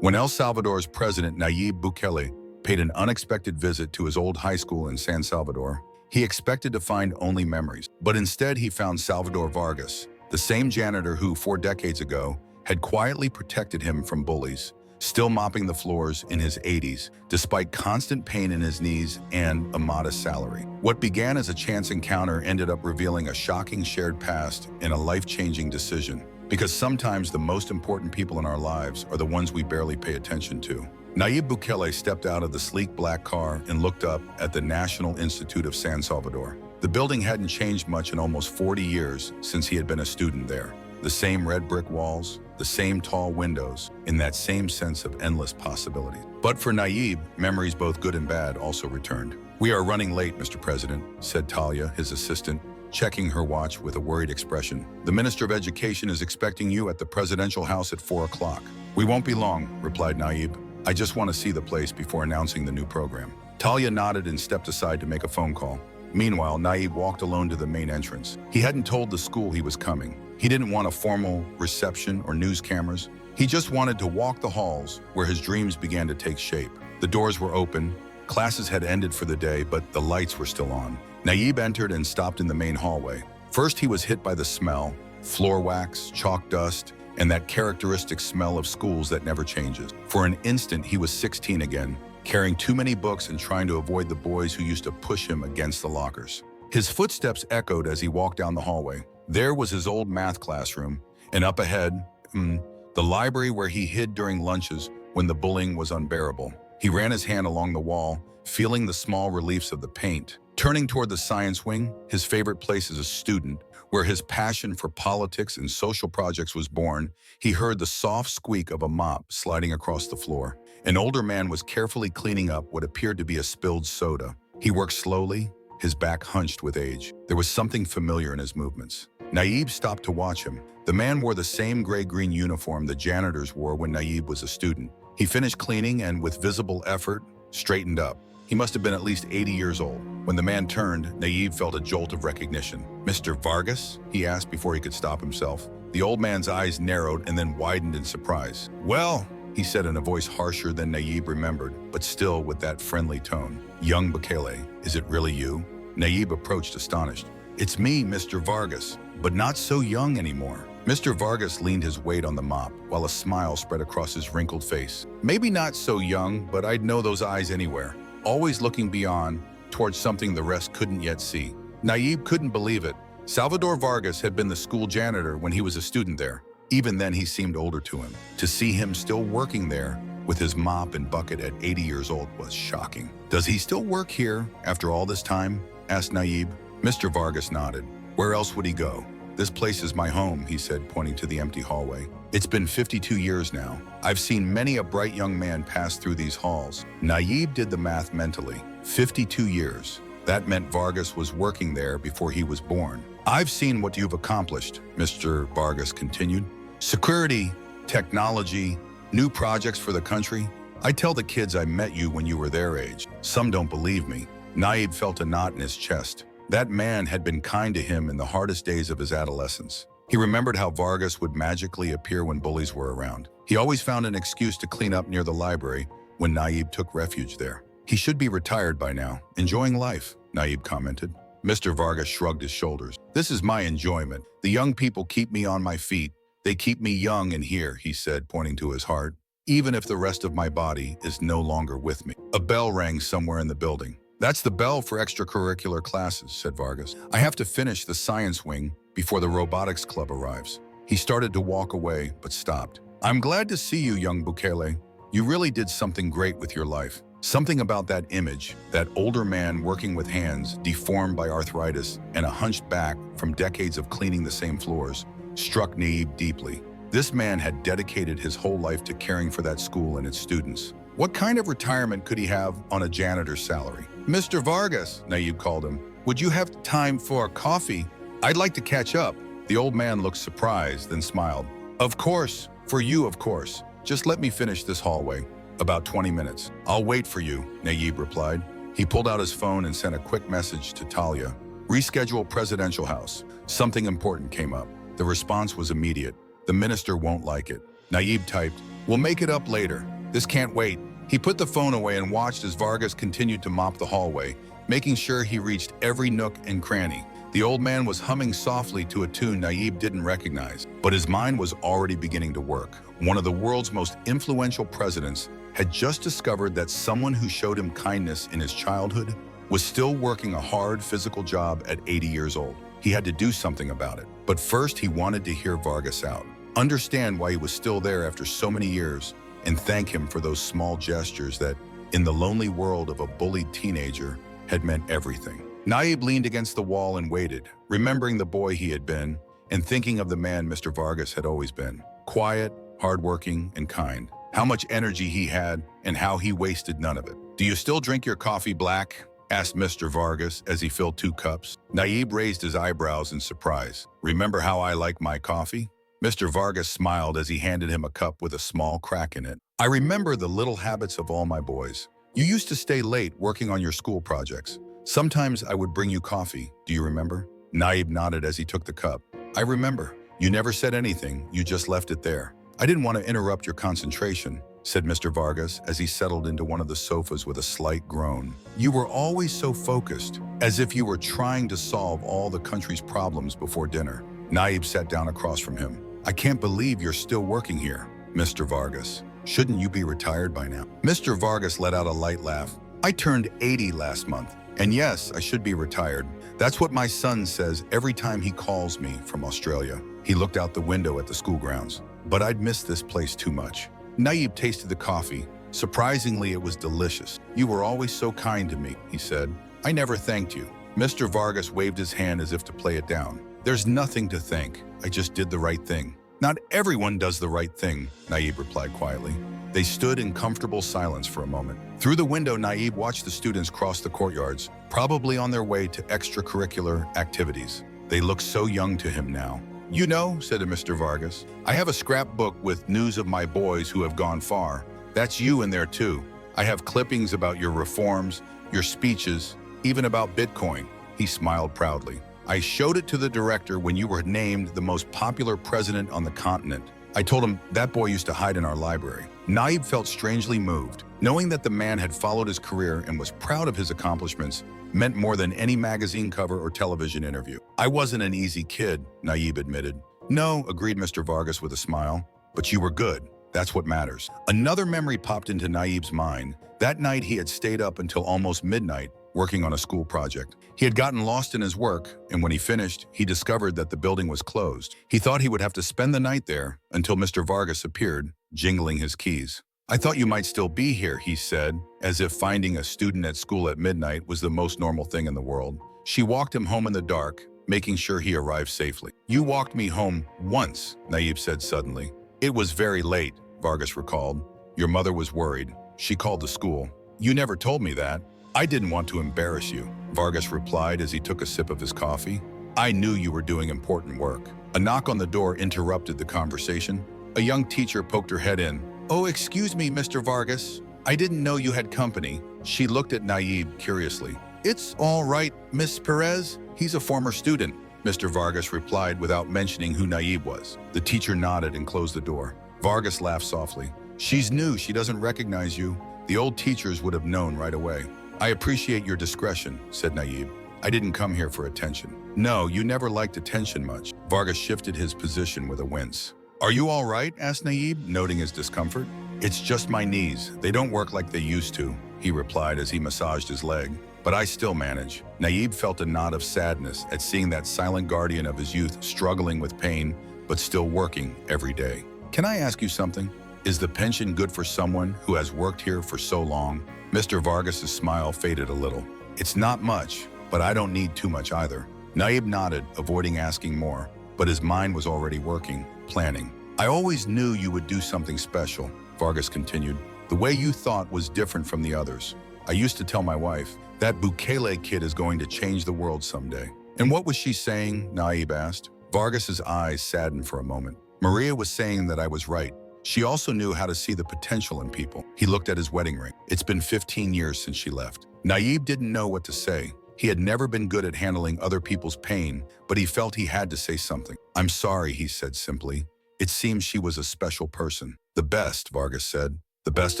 When El Salvador's president Nayib Bukele paid an unexpected visit to his old high school in San Salvador, he expected to find only memories. But instead he found Salvador Vargas, the same janitor who 4 decades ago had quietly protected him from bullies, still mopping the floors in his 80s, despite constant pain in his knees and a modest salary. What began as a chance encounter ended up revealing a shocking shared past and a life-changing decision. Because sometimes the most important people in our lives are the ones we barely pay attention to. Nayib Bukele stepped out of the sleek black car and looked up at the National Institute of San Salvador. The building hadn't changed much in almost 40 years since he had been a student there. The same red brick walls, the same tall windows, and that same sense of endless possibilities. But for Nayib, memories both good and bad also returned. "We are running late, Mr. President," said Talia, his assistant, checking her watch with a worried expression. "The Minister of Education is expecting you at the presidential house at 4 o'clock. "We won't be long," replied Nayib. "I just want to see the place before announcing the new program." Talia nodded and stepped aside to make a phone call. Meanwhile, Nayib walked alone to the main entrance. He hadn't told the school he was coming. He didn't want a formal reception or news cameras. He just wanted to walk the halls where his dreams began to take shape. The doors were open. Classes had ended for the day, but the lights were still on. Nayib entered and stopped in the main hallway. First, he was hit by the smell: floor wax, chalk dust, and that characteristic smell of schools that never changes. For an instant, he was 16 again, carrying too many books and trying to avoid the boys who used to push him against the lockers. His footsteps echoed as he walked down the hallway. There was his old math classroom, and up ahead, the library where he hid during lunches when the bullying was unbearable. He ran his hand along the wall, feeling the small reliefs of the paint. Turning toward the science wing, his favorite place as a student, where his passion for politics and social projects was born, he heard the soft squeak of a mop sliding across the floor. An older man was carefully cleaning up what appeared to be a spilled soda. He worked slowly, his back hunched with age. There was something familiar in his movements. Nayib stopped to watch him. The man wore the same gray-green uniform the janitors wore when Nayib was a student. He finished cleaning and, with visible effort, straightened up. He must have been at least 80 years old. When the man turned, Nayib felt a jolt of recognition. "Mr. Vargas?" he asked before he could stop himself. The old man's eyes narrowed and then widened in surprise. "Well," he said in a voice harsher than Nayib remembered, but still with that friendly tone. "Young Bukele, is it really you?" Nayib approached astonished. "It's me, Mr. Vargas, but not so young anymore." Mr. Vargas leaned his weight on the mop, while a smile spread across his wrinkled face. "Maybe not so young, but I'd know those eyes anywhere. Always looking beyond, towards something the rest couldn't yet see." Nayib couldn't believe it. Salvador Vargas had been the school janitor when he was a student there. Even then, he seemed older to him. To see him still working there, with his mop and bucket at 80 years old, was shocking. "Does he still work here after all this time?" asked Nayib. Mr. Vargas nodded. "Where else would he go? This place is my home," he said, pointing to the empty hallway. "It's been 52 years now. I've seen many a bright young man pass through these halls." Nayib did the math mentally. 52 years. That meant Vargas was working there before he was born. "I've seen what you've accomplished," Mr. Vargas continued. "Security, technology, new projects for the country. I tell the kids I met you when you were their age. Some don't believe me." Nayib felt a knot in his chest. That man had been kind to him in the hardest days of his adolescence. He remembered how Vargas would magically appear when bullies were around. He always found an excuse to clean up near the library when Nayib took refuge there. "He should be retired by now, enjoying life," Nayib commented. Mr. Vargas shrugged his shoulders. "This is my enjoyment. The young people keep me on my feet. They keep me young and here," he said, pointing to his heart, "even if the rest of my body is no longer with me." A bell rang somewhere in the building. "That's the bell for extracurricular classes," said Vargas. "I have to finish the science wing before the robotics club arrives." He started to walk away, but stopped. "I'm glad to see you, young Bukele. You really did something great with your life." Something about that image, that older man working with hands deformed by arthritis and a hunched back from decades of cleaning the same floors, struck Nayib deeply. This man had dedicated his whole life to caring for that school and its students. What kind of retirement could he have on a janitor's salary? "Mr. Vargas," Nayib called him, "would you have time for coffee? I'd like to catch up." The old man looked surprised, then smiled. "Of course, for you, of course. Just let me finish this hallway. About 20 minutes. I'll wait for you," Nayib replied. He pulled out his phone and sent a quick message to Talia. "Reschedule presidential house. Something important came up." The response was immediate. "The minister won't like it." Nayib typed, "We'll make it up later." This can't wait. He put the phone away and watched as Vargas continued to mop the hallway, making sure he reached every nook and cranny. The old man was humming softly to a tune Nayib didn't recognize, but his mind was already beginning to work. One of the world's most influential presidents had just discovered that someone who showed him kindness in his childhood was still working a hard physical job at 80 years old. He had to do something about it. But first, he wanted to hear Vargas out, understand why he was still there after so many years, and thank him for those small gestures that, in the lonely world of a bullied teenager, had meant everything. Nayib leaned against the wall and waited, remembering the boy he had been and thinking of the man Mr. Vargas had always been. Quiet, hardworking, and kind. How much energy he had and how he wasted none of it. "Do you still drink your coffee black?" asked Mr. Vargas as he filled 2 cups. Nayib raised his eyebrows in surprise. "Remember how I like my coffee?" Mr. Vargas smiled as he handed him a cup with a small crack in it. "I remember the little habits of all my boys. You used to stay late working on your school projects. Sometimes I would bring you coffee. Do you remember?" Nayib nodded as he took the cup. "I remember. You never said anything. You just left it there." "I didn't want to interrupt your concentration," said Mr. Vargas as he settled into one of the sofas with a slight groan. "You were always so focused, as if you were trying to solve all the country's problems before dinner." Nayib sat down across from him. "I can't believe you're still working here, Mr. Vargas. Shouldn't you be retired by now?" Mr. Vargas let out a light laugh. "I turned 80 last month, and yes, I should be retired. That's what my son says every time he calls me from Australia." He looked out the window at the school grounds. "But I'd miss this place too much." Nayib tasted the coffee. Surprisingly, it was delicious. "You were always so kind to me," he said. "I never thanked you." Mr. Vargas waved his hand as if to play it down. "There's nothing to thank. I just did the right thing." "Not everyone does the right thing," Nayib replied quietly. They stood in comfortable silence for a moment. Through the window, Nayib watched the students cross the courtyards, probably on their way to extracurricular activities. They looked so young to him now. "You know," said Mr. Vargas, "I have a scrapbook with news of my boys who have gone far. That's you in there too. I have clippings about your reforms, your speeches, even about Bitcoin." He smiled proudly. "I showed it to the director when you were named the most popular president on the continent. I told him that boy used to hide in our library." Nayib felt strangely moved. Knowing that the man had followed his career and was proud of his accomplishments meant more than any magazine cover or television interview. "I wasn't an easy kid," Nayib admitted. "No," agreed Mr. Vargas with a smile, "but you were good. That's what matters." Another memory popped into Nayib's mind. That night he had stayed up until almost midnight working on a school project. He had gotten lost in his work, and when he finished, he discovered that the building was closed. He thought he would have to spend the night there until Mr. Vargas appeared, jingling his keys. "I thought you might still be here," he said, as if finding a student at school at midnight was the most normal thing in the world. She walked him home in the dark, making sure he arrived safely. "You walked me home once," Nayib said suddenly. "It was very late," Vargas recalled. "Your mother was worried. She called the school." "You never told me that." "I didn't want to embarrass you," Vargas replied as he took a sip of his coffee. "I knew you were doing important work." A knock on the door interrupted the conversation. A young teacher poked her head in. "Oh, excuse me, Mr. Vargas. I didn't know you had company." She looked at Nayib curiously. "It's all right, Miss Perez. He's a former student," Mr. Vargas replied without mentioning who Nayib was. The teacher nodded and closed the door. Vargas laughed softly. "She's new. She doesn't recognize you. The old teachers would have known right away." "I appreciate your discretion," said Nayib. "I didn't come here for attention." "No, you never liked attention much." Vargas shifted his position with a wince. "Are you all right?" asked Nayib, noting his discomfort. "It's just my knees. They don't work like they used to," he replied as he massaged his leg. "But I still manage." Nayib felt a knot of sadness at seeing that silent guardian of his youth struggling with pain, but still working every day. "Can I ask you something? Is the pension good for someone who has worked here for so long?" Mr. Vargas's smile faded a little. "It's not much, but I don't need too much either." Nayib nodded, avoiding asking more, but his mind was already working, planning. "I always knew you would do something special," Vargas continued. "The way you thought was different from the others. I used to tell my wife, that Bukele kid is going to change the world someday." "And what was she saying?" Nayib asked. Vargas's eyes saddened for a moment. "Maria was saying that I was right. She also knew how to see the potential in people." He looked at his wedding ring. "It's been 15 years since she left." Nayib didn't know what to say. He had never been good at handling other people's pain, but he felt he had to say something. "I'm sorry," he said simply. "It seems she was a special person." "The best," Vargas said. The best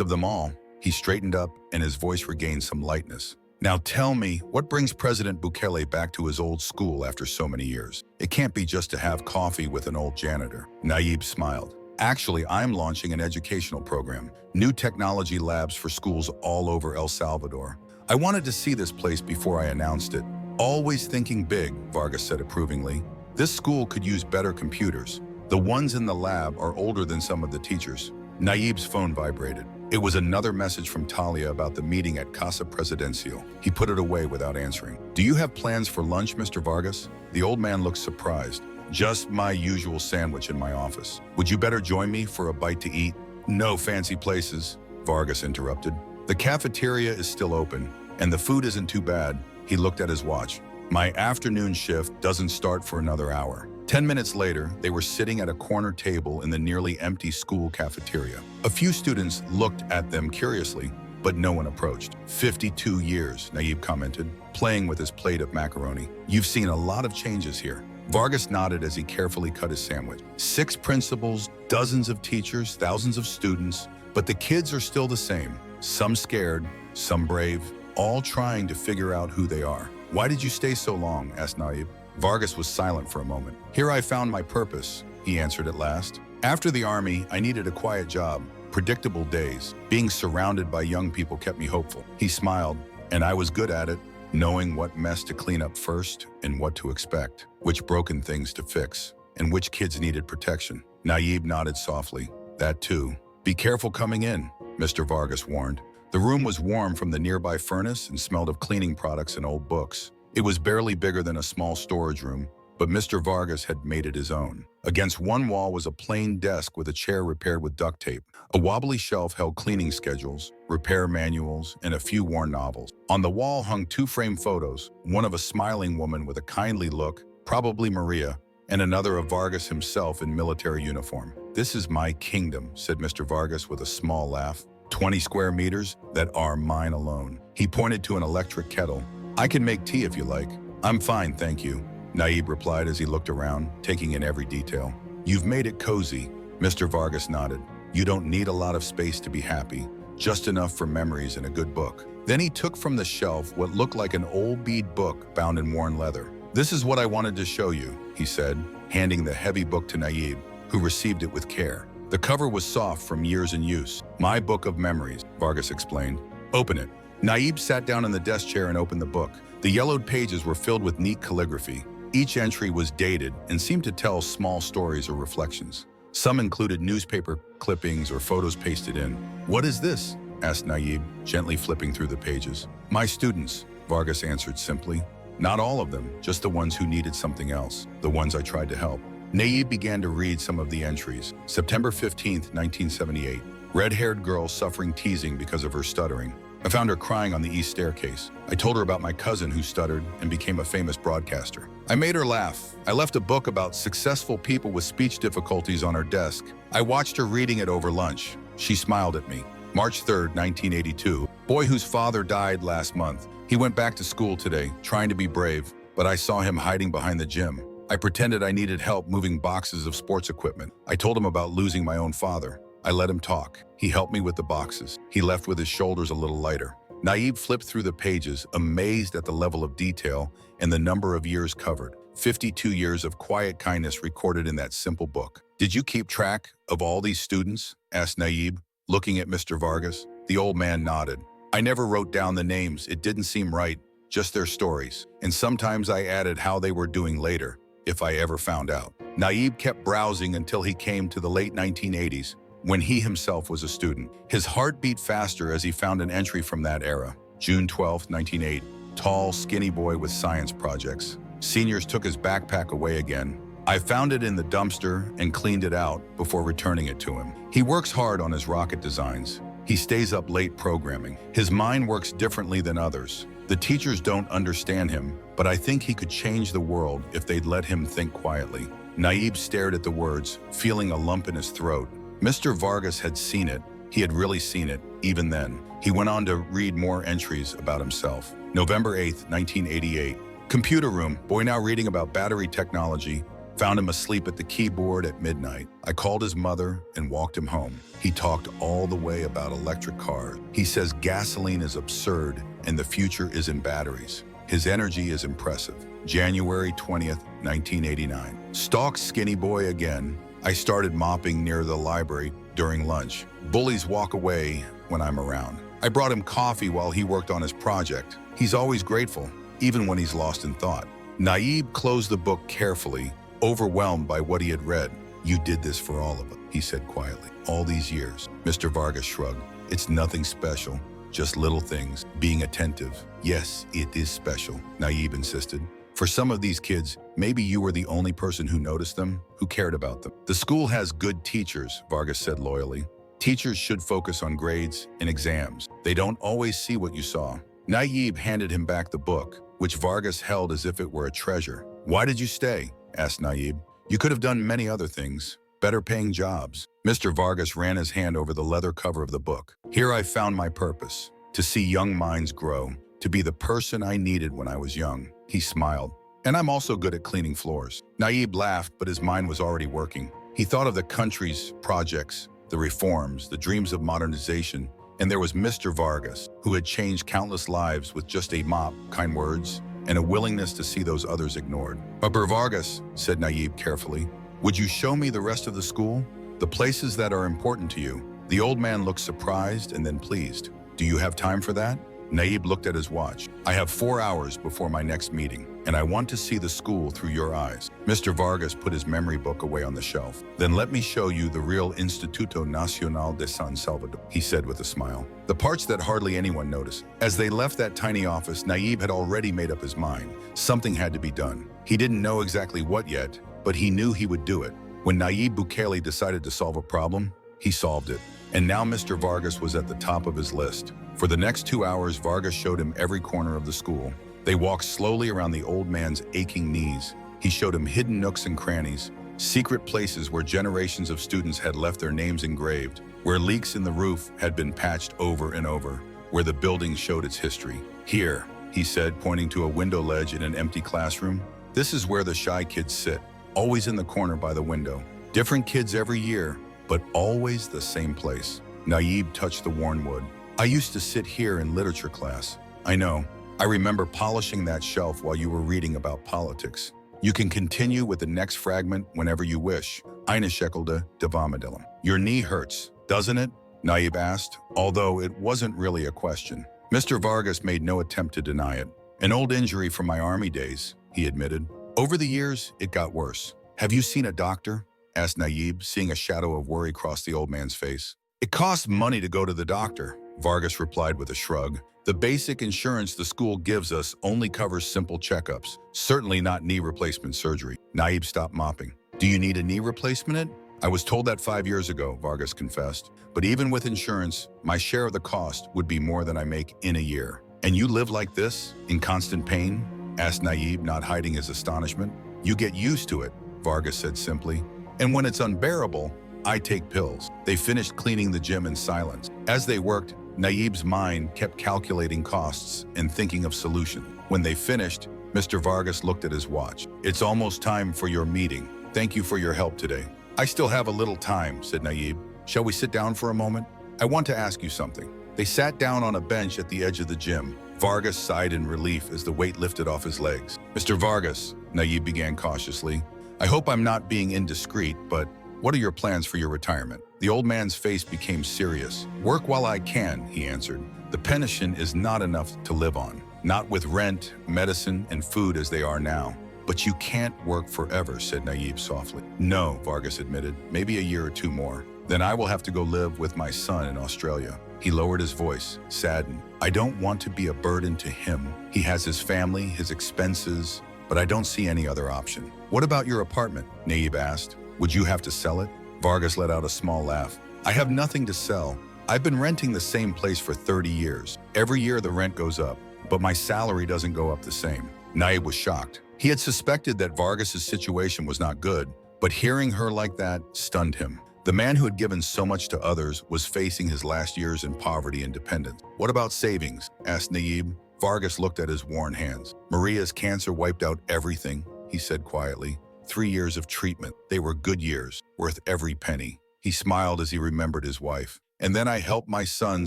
of them all. He straightened up and his voice regained some lightness. Now tell me, what brings President Bukele back to his old school after so many years? It can't be just to have coffee with an old janitor. Nayib smiled. Actually, I'm launching an educational program, new technology labs for schools all over El Salvador. I wanted to see this place before I announced it. Always thinking big, Vargas said approvingly. This school could use better computers. The ones in the lab are older than some of the teachers. Nayib's phone vibrated. It was another message from Talia about the meeting at Casa Presidencial. He put it away without answering. Do you have plans for lunch, Mr. Vargas? The old man looked surprised. Just my usual sandwich in my office. Would you better join me for a bite to eat? No fancy places, Vargas interrupted. The cafeteria is still open, and the food isn't too bad. He looked at his watch. My afternoon shift doesn't start for another hour. 10 minutes later, they were sitting at a corner table in the nearly empty school cafeteria. A few students looked at them curiously, but no one approached. 52 years, Nayib commented, playing with his plate of macaroni. You've seen a lot of changes here. Vargas nodded as he carefully cut his sandwich. 6 principals, dozens of teachers, thousands of students, but the kids are still the same. Some scared, some brave, all trying to figure out who they are. Why did you stay so long? Asked Nayib. Vargas was silent for a moment. Here I found my purpose, he answered at last. After the army, I needed a quiet job, predictable days. Being surrounded by young people kept me hopeful. He smiled, and I was good at it, knowing what mess to clean up first and what to expect, which broken things to fix, and which kids needed protection. Nayib nodded softly. That too. Be careful coming in, Mr. Vargas warned. The room was warm from the nearby furnace and smelled of cleaning products and old books. It was barely bigger than a small storage room, but Mr. Vargas had made it his own. Against one wall was a plain desk with a chair repaired with duct tape. A wobbly shelf held cleaning schedules, repair manuals, and a few worn novels. On the wall hung 2 framed photos, one of a smiling woman with a kindly look, probably Maria, and another of Vargas himself in military uniform. This is my kingdom, said Mr. Vargas with a small laugh. 20 square meters that are mine alone. He pointed to an electric kettle. I can make tea if you like. I'm fine, thank you, Nayib replied as he looked around, taking in every detail. You've made it cozy, Mr. Vargas nodded. You don't need a lot of space to be happy, just enough for memories and a good book. Then he took from the shelf what looked like an old bead book bound in worn leather. This is what I wanted to show you, he said, handing the heavy book to Nayib, who received it with care. The cover was soft from years in use. My book of memories, Vargas explained. Open it. Nayib sat down in the desk chair and opened the book. The yellowed pages were filled with neat calligraphy. Each entry was dated and seemed to tell small stories or reflections. Some included newspaper clippings or photos pasted in. What is this? Asked Nayib, gently flipping through the pages. My students, Vargas answered simply. Not all of them, just the ones who needed something else, the ones I tried to help. Nayib began to read some of the entries. September 15th, 1978. Red-haired girl suffering teasing because of her stuttering. I found her crying on the east staircase. I told her about my cousin who stuttered and became a famous broadcaster. I made her laugh. I left a book about successful people with speech difficulties on her desk. I watched her reading it over lunch. She smiled at me. March 3rd, 1982. Boy whose father died last month. He went back to school today, trying to be brave, but I saw him hiding behind the gym. I pretended I needed help moving boxes of sports equipment. I told him about losing my own father. I let him talk. He helped me with the boxes. He left with his shoulders a little lighter. Nayib flipped through the pages, amazed at the level of detail and the number of years covered. 52 years of quiet kindness recorded in that simple book. Did you keep track of all these students? Asked Nayib, looking at Mr. Vargas. The old man nodded. I never wrote down the names. It didn't seem right, just their stories. And sometimes I added how they were doing later, if I ever found out. Nayib kept browsing until he came to the late 1980s, when he himself was a student. His heart beat faster as he found an entry from that era. June 12, 1908. Tall, skinny boy with science projects. Seniors took his backpack away again. I found it in the dumpster and cleaned it out before returning it to him. He works hard on his rocket designs. He stays up late programming. His mind works differently than others. The teachers don't understand him, but I think he could change the world if they'd let him think quietly. Nayib stared at the words, feeling a lump in his throat. Mr. Vargas had seen it. He had really seen it, even then. He went on to read more entries about himself. November 8th, 1988. Computer room, boy now reading about battery technology. Found him asleep at the keyboard at midnight. I called his mother and walked him home. He talked all the way about electric cars. He says gasoline is absurd and the future is in batteries. His energy is impressive. January 20th, 1989. Stalk skinny boy again. I started mopping near the library during lunch. Bullies walk away when I'm around. I brought him coffee while he worked on his project. He's always grateful, even when he's lost in thought. Nayib closed the book carefully, overwhelmed by what he had read. You did this for all of us, he said quietly. All these years. Mr. Vargas shrugged. It's nothing special, just little things. Being attentive. Yes, it is special, Nayib insisted. For some of these kids, maybe you were the only person who noticed them, who cared about them. The school has good teachers, Vargas said loyally. Teachers should focus on grades and exams. They don't always see what you saw. Nayib handed him back the book, which Vargas held as if it were a treasure. Why did you stay? Asked Nayib. You could have done many other things, better paying jobs. Mr. Vargas ran his hand over the leather cover of the book. Here I found my purpose, to see young minds grow, to be the person I needed when I was young. He smiled. And I'm also good at cleaning floors. Nayib laughed, but his mind was already working. He thought of the country's projects, the reforms, the dreams of modernization, and there was Mr. Vargas, who had changed countless lives with just a mop, kind words, and a willingness to see those others ignored. But Vargas, said Nayib carefully, would you show me the rest of the school? The places that are important to you? The old man looked surprised and then pleased. Do you have time for that? Nayib looked at his watch. I have 4 hours before my next meeting, and I want to see the school through your eyes. Mr. Vargas put his memory book away on the shelf. Then let me show you the real Instituto Nacional de San Salvador, he said with a smile. The parts that hardly anyone noticed. As they left that tiny office, Nayib had already made up his mind. Something had to be done. He didn't know exactly what yet, but he knew he would do it. When Nayib Bukele decided to solve a problem, he solved it. And now Mr. Vargas was at the top of his list. For the next 2 hours, Vargas showed him every corner of the school. They walked slowly around the old man's aching knees. He showed him hidden nooks and crannies, secret places where generations of students had left their names engraved, where leaks in the roof had been patched over and over, where the building showed its history. Here, he said, pointing to a window ledge in an empty classroom. This is where the shy kids sit, always in the corner by the window. Different kids every year, but always the same place. Nayib touched the worn wood. I used to sit here in literature class. I know. I remember polishing that shelf while you were reading about politics. You can continue with the next fragment whenever you wish. Eine Shekelde de Vamadelam. Your knee hurts, doesn't it? Nayib asked, although it wasn't really a question. Mr. Vargas made no attempt to deny it. An old injury from my army days, he admitted. Over the years, it got worse. Have you seen a doctor? Asked Nayib, seeing a shadow of worry cross the old man's face. It costs money to go to the doctor, Vargas replied with a shrug. The basic insurance the school gives us only covers simple checkups, certainly not knee replacement surgery. Nayib stopped mopping. Do you need a knee replacement? I was told that 5 years ago, Vargas confessed. But even with insurance, my share of the cost would be more than I make in a year. And you live like this, in constant pain? Asked Nayib, not hiding his astonishment. You get used to it, Vargas said simply. And when it's unbearable, I take pills. They finished cleaning the gym in silence. As they worked, Nayib's mind kept calculating costs and thinking of solutions. When they finished, Mr. Vargas looked at his watch. It's almost time for your meeting. Thank you for your help today. I still have a little time, said Nayib. Shall we sit down for a moment? I want to ask you something. They sat down on a bench at the edge of the gym. Vargas sighed in relief as the weight lifted off his legs. Mr. Vargas, Nayib began cautiously, I hope I'm not being indiscreet, but what are your plans for your retirement? The old man's face became serious. Work while I can, he answered. The pension is not enough to live on. Not with rent, medicine, and food as they are now. But you can't work forever, said Nayib softly. No, Vargas admitted, maybe a year or two more. Then I will have to go live with my son in Australia. He lowered his voice, saddened. I don't want to be a burden to him. He has his family, his expenses, but I don't see any other option. What about your apartment? Nayib asked. Would you have to sell it? Vargas let out a small laugh. I have nothing to sell. I've been renting the same place for 30 years. Every year the rent goes up, but my salary doesn't go up the same. Nayib was shocked. He had suspected that Vargas's situation was not good, but hearing her like that stunned him. The man who had given so much to others was facing his last years in poverty and dependence. What about savings? Asked Nayib. Vargas looked at his worn hands. Maria's cancer wiped out everything, he said quietly. 3 years of treatment. They were good years, worth every penny. He smiled as he remembered his wife. And then I helped my son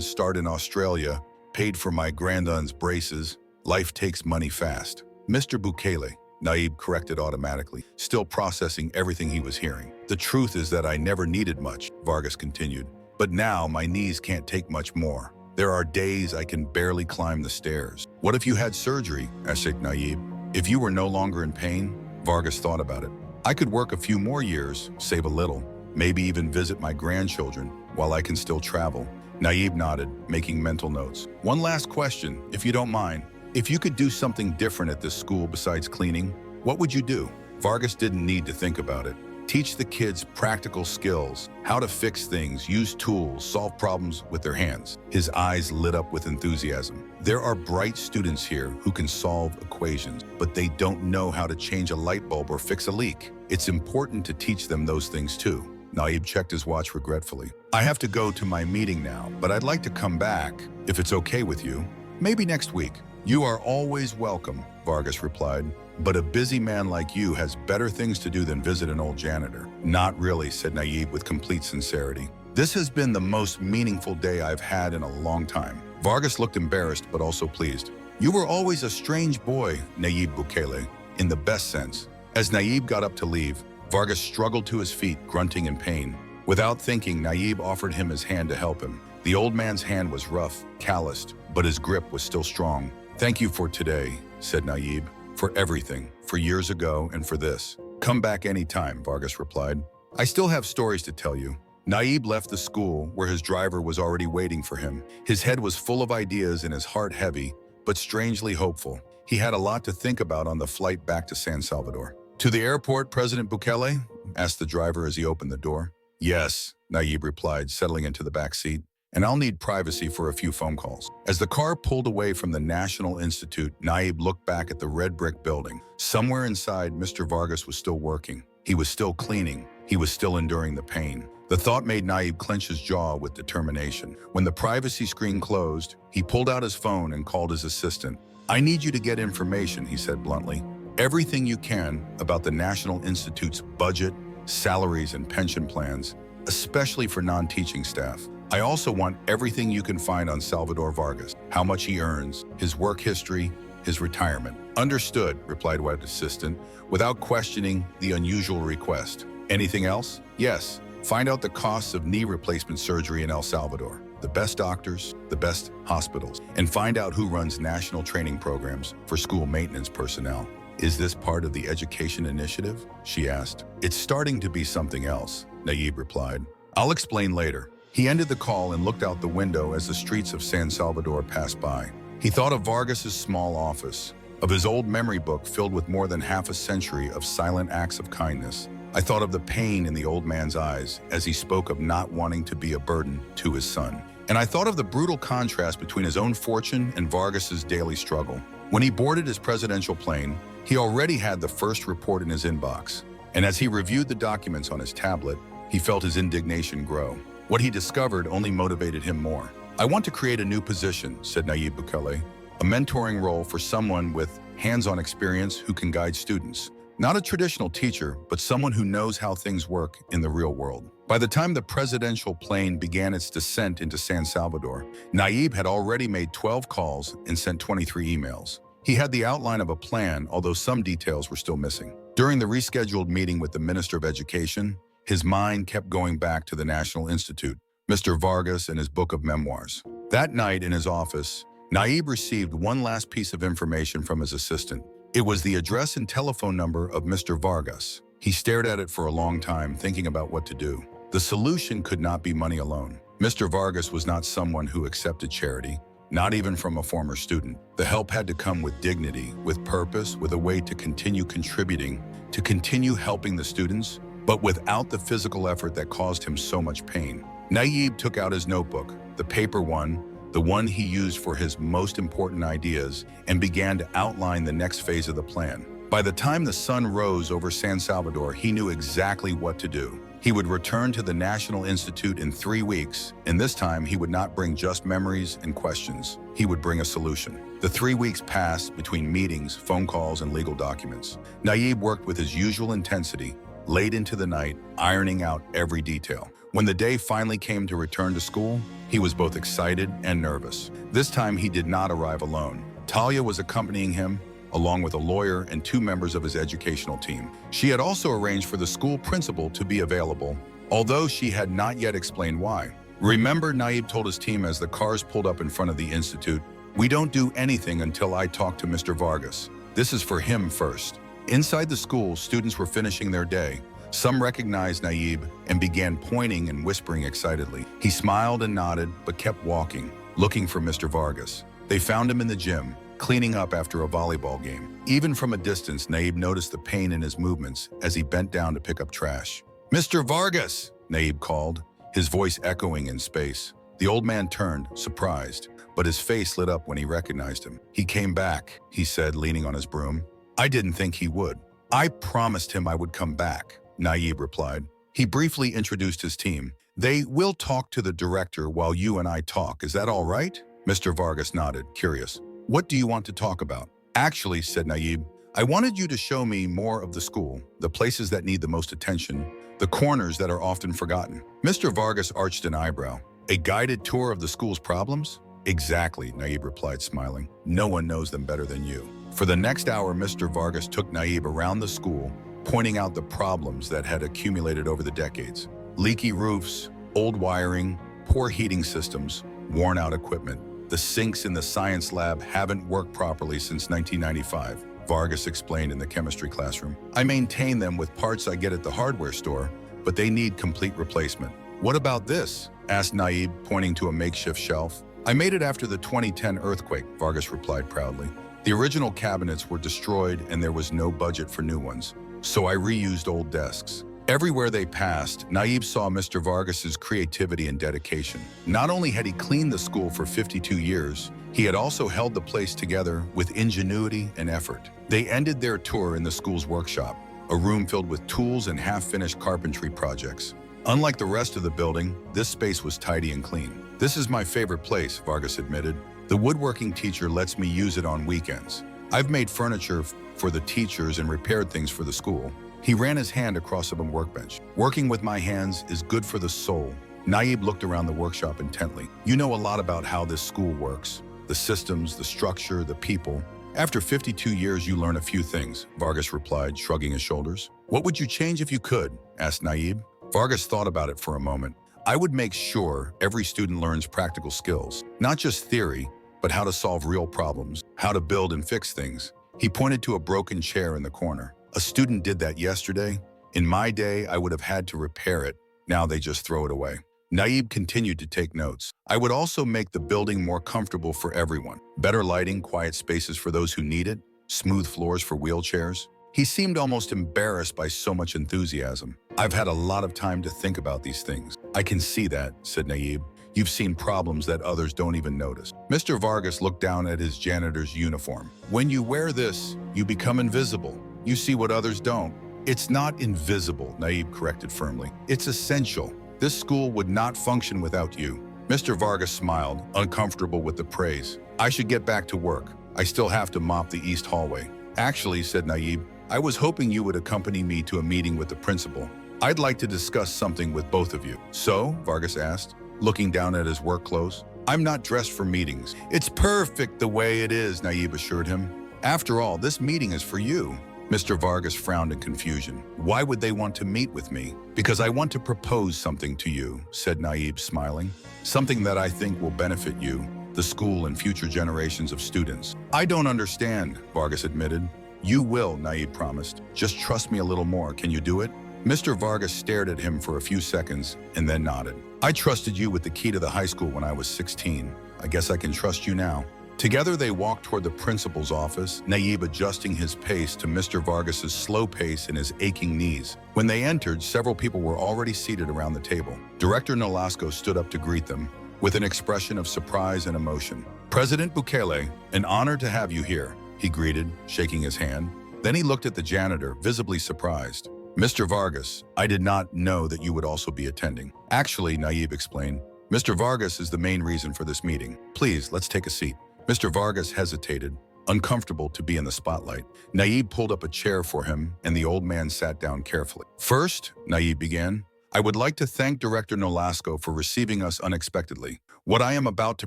start in Australia, paid for my grandson's braces. Life takes money fast. Mr. Bukele, Nayib corrected automatically, still processing everything he was hearing. The truth is that I never needed much, Vargas continued. But now my knees can't take much more. There are days I can barely climb the stairs. What if you had surgery? Asked Nayib. If you were no longer in pain? Vargas thought about it. I could work a few more years, save a little, maybe even visit my grandchildren while I can still travel. Nayib nodded, making mental notes. One last question, if you don't mind. If you could do something different at this school besides cleaning, what would you do? Vargas didn't need to think about it. Teach the kids practical skills, how to fix things, use tools, solve problems with their hands. His eyes lit up with enthusiasm. There are bright students here who can solve equations, but they don't know how to change a light bulb or fix a leak. It's important to teach them those things too. Nayib checked his watch regretfully. I have to go to my meeting now, but I'd like to come back, if it's okay with you. Maybe next week. You are always welcome, Vargas replied. But a busy man like you has better things to do than visit an old janitor. Not really, said Nayib with complete sincerity. This has been the most meaningful day I've had in a long time. Vargas looked embarrassed, but also pleased. You were always a strange boy, Nayib Bukele, in the best sense. As Nayib got up to leave, Vargas struggled to his feet, grunting in pain. Without thinking, Nayib offered him his hand to help him. The old man's hand was rough, calloused, but his grip was still strong. Thank you for today, said Nayib. For everything, for years ago and for this. Come back anytime, Vargas replied. I still have stories to tell you. Nayib left the school where his driver was already waiting for him. His head was full of ideas and his heart heavy, but strangely hopeful. He had a lot to think about on the flight back to San Salvador. To the airport, President Bukele? Asked the driver as he opened the door. Yes, Nayib replied, settling into the back seat. And I'll need privacy for a few phone calls. As the car pulled away from the National Institute, Nayib looked back at the red brick building. Somewhere inside, Mr. Vargas was still working. He was still cleaning. He was still enduring the pain. The thought made Nayib clench his jaw with determination. When the privacy screen closed, he pulled out his phone and called his assistant. I need you to get information, he said bluntly. Everything you can about the National Institute's budget, salaries, and pension plans, especially for non-teaching staff. I also want everything you can find on Salvador Vargas, how much he earns, his work history, his retirement. Understood, replied White Assistant, without questioning the unusual request. Anything else? Yes. Find out the costs of knee replacement surgery in El Salvador, the best doctors, the best hospitals, and find out who runs national training programs for school maintenance personnel. Is this part of the education initiative? She asked. It's starting to be something else, Nayib replied. I'll explain later. He ended the call and looked out the window as the streets of San Salvador passed by. He thought of Vargas's small office, of his old memory book filled with more than half a century of silent acts of kindness. I thought of the pain in the old man's eyes as he spoke of not wanting to be a burden to his son. And I thought of the brutal contrast between his own fortune and Vargas's daily struggle. When he boarded his presidential plane, he already had the first report in his inbox. And as he reviewed the documents on his tablet, he felt his indignation grow. What he discovered only motivated him more. I want to create a new position, said Nayib Bukele, a mentoring role for someone with hands-on experience who can guide students. Not a traditional teacher, but someone who knows how things work in the real world. By the time the presidential plane began its descent into San Salvador, Nayib had already made 12 calls and sent 23 emails. He had the outline of a plan, although some details were still missing. During the rescheduled meeting with the Minister of Education, his mind kept going back to the National Institute, Mr. Vargas and his book of memoirs. That night in his office, Nayib received one last piece of information from his assistant. It was the address and telephone number of Mr. Vargas. He stared at it for a long time, thinking about what to do. The solution could not be money alone. Mr. Vargas was not someone who accepted charity, not even from a former student. The help had to come with dignity, with purpose, with a way to continue contributing, to continue helping the students, but without the physical effort that caused him so much pain. Nayib took out his notebook, the paper one, the one he used for his most important ideas, and began to outline the next phase of the plan. By the time the sun rose over San Salvador, he knew exactly what to do. He would return to the National Institute in 3 weeks, and this time he would not bring just memories and questions. He would bring a solution. The 3 weeks passed between meetings, phone calls, and legal documents. Nayib worked with his usual intensity, late into the night, ironing out every detail. When the day finally came to return to school, he was both excited and nervous. This time he did not arrive alone. Talia was accompanying him, along with a lawyer and 2 members of his educational team. She had also arranged for the school principal to be available, although she had not yet explained why. Remember, Nayib told his team as the cars pulled up in front of the institute, "We don't do anything until I talk to Mr. Vargas. This is for him first." Inside the school, students were finishing their day. Some recognized Nayib and began pointing and whispering excitedly. He smiled and nodded, but kept walking, looking for Mr. Vargas. They found him in the gym, cleaning up after a volleyball game. Even from a distance, Nayib noticed the pain in his movements as he bent down to pick up trash. "Mr. Vargas!" Nayib called, his voice echoing in space. The old man turned, surprised, but his face lit up when he recognized him. "He came back," he said, leaning on his broom. "I didn't think he would." "I promised him I would come back," Nayib replied. He briefly introduced his team. "They will talk to the director while you and I talk. Is that all right?" Mr. Vargas nodded, curious. "What do you want to talk about?" "Actually," said Nayib, "I wanted you to show me more of the school, the places that need the most attention, the corners that are often forgotten." Mr. Vargas arched an eyebrow. "A guided tour of the school's problems?" "Exactly," Nayib replied, smiling. "No one knows them better than you." For the next hour, Mr. Vargas took Nayib around the school, pointing out the problems that had accumulated over the decades. Leaky roofs, old wiring, poor heating systems, worn-out equipment. "The sinks in the science lab haven't worked properly since 1995, Vargas explained in the chemistry classroom. "I maintain them with parts I get at the hardware store, but they need complete replacement." "What about this?" asked Nayib, pointing to a makeshift shelf. "I made it after the 2010 earthquake," Vargas replied proudly. "The original cabinets were destroyed and there was no budget for new ones, so I reused old desks." Everywhere they passed, Nayib saw Mr. Vargas's creativity and dedication. Not only had he cleaned the school for 52 years, he had also held the place together with ingenuity and effort. They ended their tour in the school's workshop, a room filled with tools and half-finished carpentry projects. Unlike the rest of the building, this space was tidy and clean. "This is my favorite place," Vargas admitted. "The woodworking teacher lets me use it on weekends. I've made furniture for the teachers and repaired things for the school." He ran his hand across a workbench. "Working with my hands is good for the soul." Nayib looked around the workshop intently. "You know a lot about how this school works. The systems, the structure, the people. After 52 years, you learn a few things," Vargas replied, shrugging his shoulders. "What would you change if you could?" asked Nayib. Vargas thought about it for a moment. "I would make sure every student learns practical skills, not just theory, but how to solve real problems, how to build and fix things." He pointed to a broken chair in the corner. "A student did that yesterday. In my day, I would have had to repair it. Now they just throw it away." Nayib continued to take notes. "I would also make the building more comfortable for everyone. Better lighting, quiet spaces for those who need it, smooth floors for wheelchairs." He seemed almost embarrassed by so much enthusiasm. "I've had a lot of time to think about these things." "I can see that," said Nayib. "You've seen problems that others don't even notice." Mr. Vargas looked down at his janitor's uniform. "When you wear this, you become invisible. You see what others don't." "It's not invisible," Nayib corrected firmly. "It's essential. This school would not function without you." Mr. Vargas smiled, uncomfortable with the praise. "I should get back to work. I still have to mop the east hallway." "Actually," said Nayib, "I was hoping you would accompany me to a meeting with the principal. I'd like to discuss something with both of you." "So?" Vargas asked, looking down at his work clothes. "I'm not dressed for meetings." "It's perfect the way it is," Nayib assured him. "After all, this meeting is for you." Mr. Vargas frowned in confusion. "Why would they want to meet with me?" "Because I want to propose something to you," said Nayib, smiling. "Something that I think will benefit you, the school, and future generations of students." "I don't understand," Vargas admitted. "You will," Nayib promised. "Just trust me a little more. Can you do it?" Mr. Vargas stared at him for a few seconds and then nodded. "I trusted you with the key to the high school when I was 16. I guess I can trust you now." Together they walked toward the principal's office, Nayib adjusting his pace to Mr. Vargas's slow pace and his aching knees. When they entered, several people were already seated around the table. Director Nolasco stood up to greet them, with an expression of surprise and emotion. "President Bukele, an honor to have you here," he greeted, shaking his hand. Then he looked at the janitor, visibly surprised. Mr. Vargas, I did not know that you would also be attending. Actually, Nayib explained, Mr. Vargas is the main reason for this meeting. Please, let's take a seat. Mr. Vargas hesitated, uncomfortable to be in the spotlight. Nayib pulled up a chair for him, and the old man sat down carefully. First, Nayib began, I would like to thank Director Nolasco for receiving us unexpectedly. What I am about to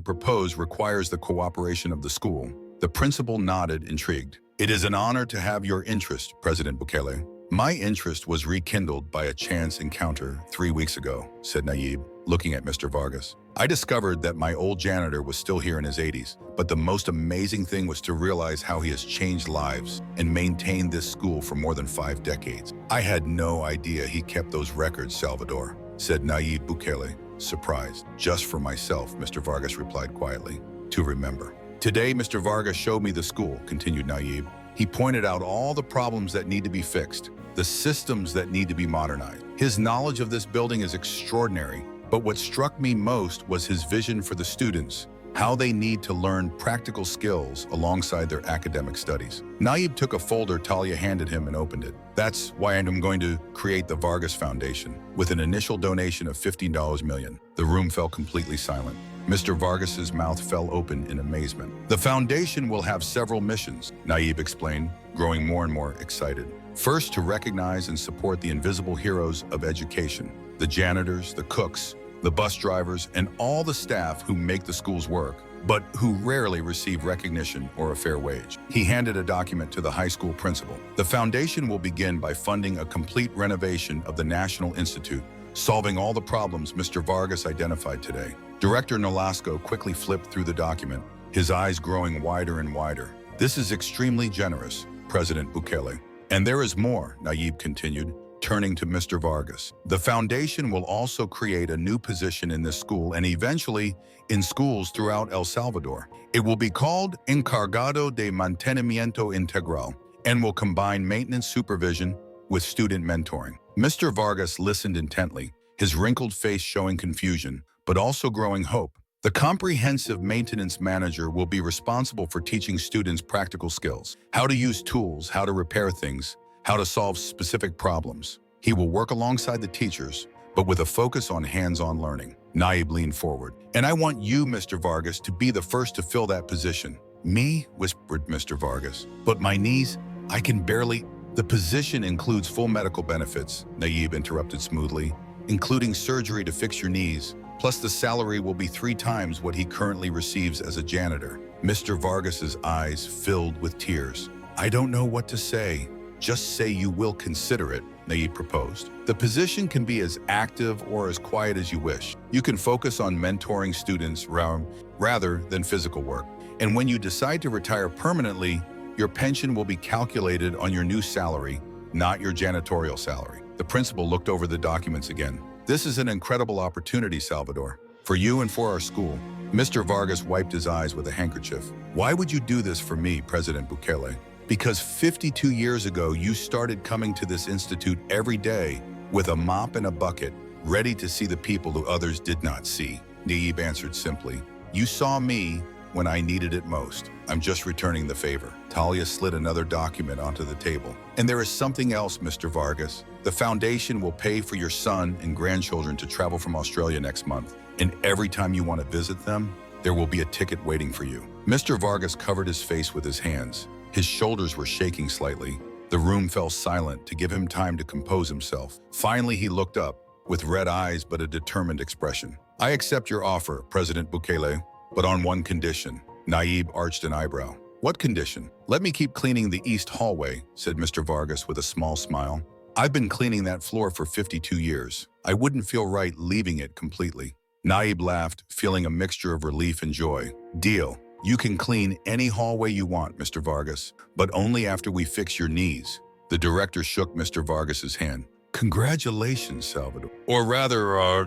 propose requires the cooperation of the school. The principal nodded, intrigued. It is an honor to have your interest, President Bukele. My interest was rekindled by a chance encounter 3 weeks ago, said Nayib, looking at Mr. Vargas. I discovered that my old janitor was still here in his 80s, but the most amazing thing was to realize how he has changed lives and maintained this school for more than 5 decades. I had no idea he kept those records, Salvador, said Nayib Bukele, surprised. Just for myself, Mr. Vargas replied quietly, to remember. Today, Mr. Vargas showed me the school, continued Nayib. He pointed out all the problems that need to be fixed, the systems that need to be modernized. His knowledge of this building is extraordinary, but what struck me most was his vision for the students, how they need to learn practical skills alongside their academic studies. Nayib took a folder Talia handed him and opened it. That's why I'm going to create the Vargas Foundation, with an initial donation of $15 million. The room fell completely silent. Mr. Vargas's mouth fell open in amazement. The foundation will have several missions, Nayib explained, growing more and more excited. First, to recognize and support the invisible heroes of education, the janitors, the cooks, the bus drivers, and all the staff who make the schools work, but who rarely receive recognition or a fair wage. He handed a document to the high school principal. The foundation will begin by funding a complete renovation of the National Institute, solving all the problems Mr. Vargas identified today. Director Nolasco quickly flipped through the document, his eyes growing wider and wider. This is extremely generous, President Bukele. And there is more, Nayib continued, turning to Mr. Vargas. The foundation will also create a new position in this school and eventually in schools throughout El Salvador. It will be called Encargado de Mantenimiento Integral and will combine maintenance supervision with student mentoring. Mr. Vargas listened intently, his wrinkled face showing confusion, but also growing hope. The comprehensive maintenance manager will be responsible for teaching students practical skills, how to use tools, how to repair things, how to solve specific problems. He will work alongside the teachers, but with a focus on hands-on learning. Nayib leaned forward. And I want you, Mr. Vargas, to be the first to fill that position. Me? Whispered Mr. Vargas. But my knees, I can barely... The position includes full medical benefits, Nayib interrupted smoothly, including surgery to fix your knees, plus the salary will be 3 times what he currently receives as a janitor. Mr. Vargas's eyes filled with tears. I don't know what to say. Just say you will consider it, Nayib proposed. The position can be as active or as quiet as you wish. You can focus on mentoring students rather than physical work. And when you decide to retire permanently, your pension will be calculated on your new salary, not your janitorial salary. The principal looked over the documents again. This is an incredible opportunity, Salvador, for you and for our school. Mr. Vargas wiped his eyes with a handkerchief. Why would you do this for me, President Bukele? Because 52 years ago, you started coming to this institute every day with a mop and a bucket, ready to see the people who others did not see. Nayib answered simply, you saw me when I needed it most. I'm just returning the favor. Talia slid another document onto the table. And there is something else, Mr. Vargas. The foundation will pay for your son and grandchildren to travel from Australia next month. And every time you want to visit them, there will be a ticket waiting for you. Mr. Vargas covered his face with his hands. His shoulders were shaking slightly. The room fell silent to give him time to compose himself. Finally, he looked up, with red eyes but a determined expression. I accept your offer, President Bukele, but on one condition. Nayib arched an eyebrow. What condition? Let me keep cleaning the east hallway, said Mr. Vargas with a small smile. I've been cleaning that floor for 52 years. I wouldn't feel right leaving it completely. Nayib laughed, feeling a mixture of relief and joy. Deal. You can clean any hallway you want, Mr. Vargas, but only after we fix your knees. The director shook Mr. Vargas's hand. Congratulations, Salvador. Or rather,